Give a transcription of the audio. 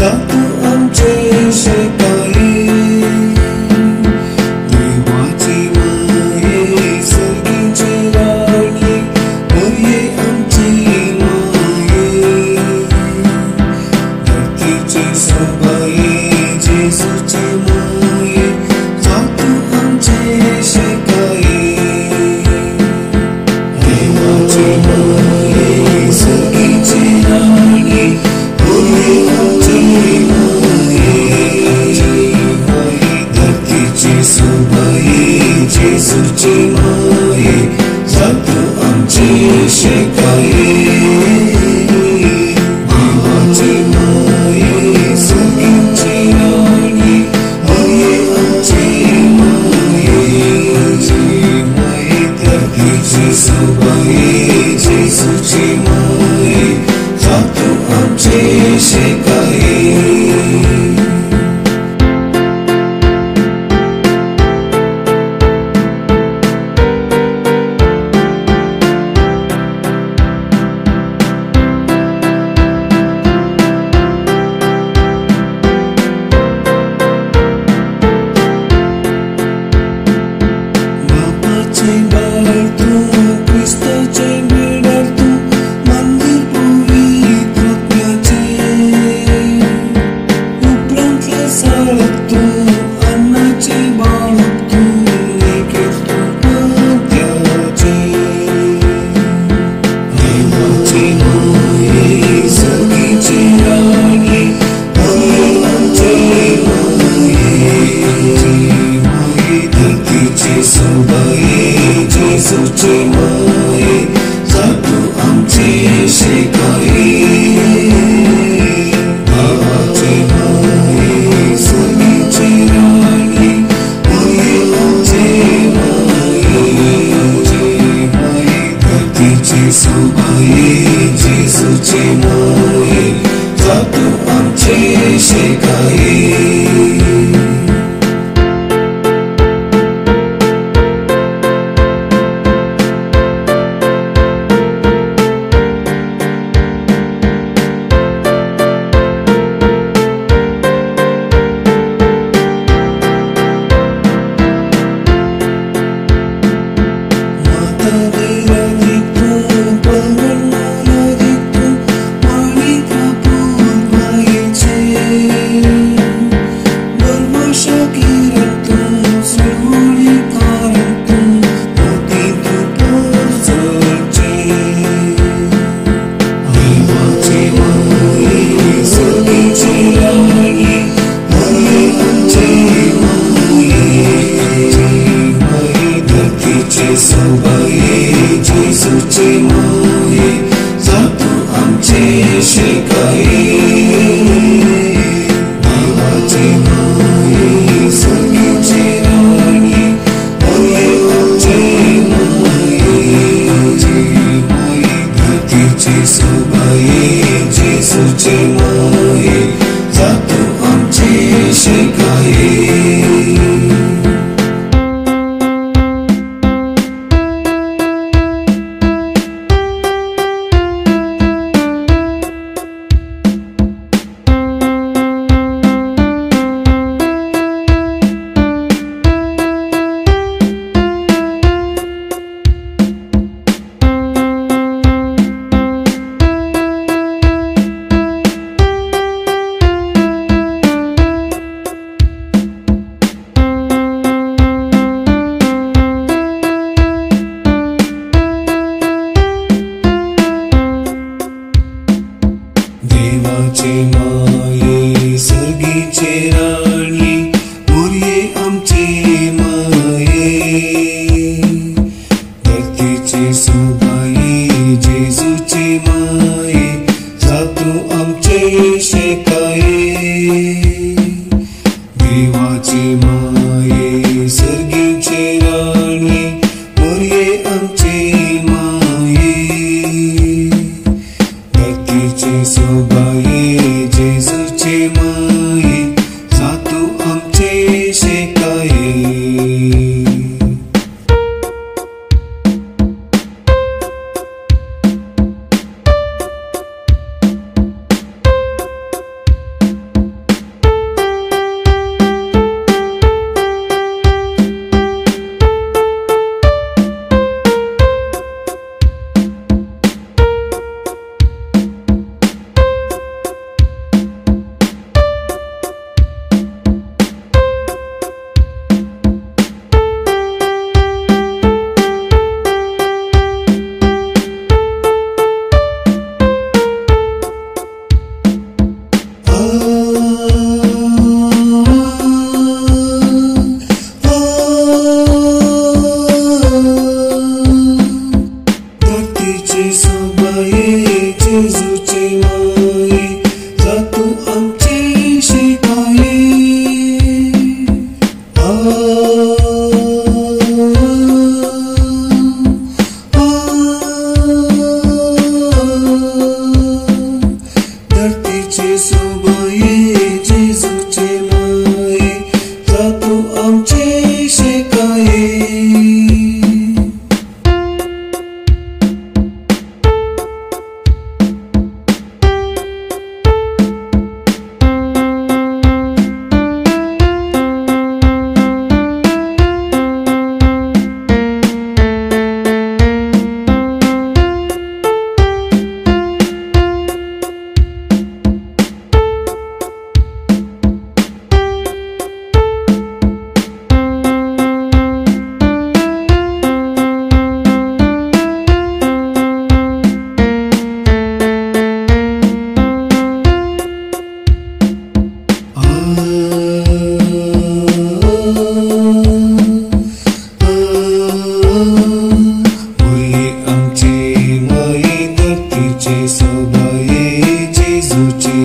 जातू आमचे शेकाई देवाची माये सर्गीची राणी मरिये आमची माये धरतीची सोबाई जेसूची माये जातू आमचे शेकाई देवाची माये सर्गीची राणी मरिये आमची माये धरतीची सोबाई जेसूची माये जातू आमचे शेकाई देवाची माये सर्गीची राणी मरिये आमची माये धरतीची सोबाई जेसूची माये जातू आमचे शेकाई बापाचे बाळ तू ख्रिस्ताचे मेढ्याळ तू मंदिर पवित्रत्वाचे उपरांतल्या साळात तू अन्नाचे बाळक तू एकेत तू पत्याचे देवाची माये सर्गीची राणी मरिये आमची माये धरतीची सोबाई जेसूची माये जातू आमचे शेकाई देवाची माये सर्गीची राणी मरिये आमची माये धरतीची सोबाई जेसूची माये जातू आमचे शेकाई माता दैराधिक तू पलवणाराधिक तू माणिका पूर्वाईचे बर्माशा किरण तू सुरवणी कारण तू मोती तू पोचळचे देवाची माये सर्गीची राणी मरिये आमची माये धरतीची सोबाई जेसूची माये जातू आमचे शेकाई देवाची माये सर्गीची राणी मरिये आमची माये धरतीची सोबाई जेसूची माये जातू आमचे शेकाई देवाची माये सर्गीची राणी मरिये आमची माये धरतीची सोबाई जेसूची माये जातू आमचे शेकाई देवाची माये सर्गीची राणी मरिये आमची माये धरतीची सोबाई जेसूची माये जातू आमचे शेकाई जेजूचे माये जा तू आमचे शिकाये धरतीचे सोबाये जेजूचे माये जा तू आमचे शिकाये सोबाये जेजूचे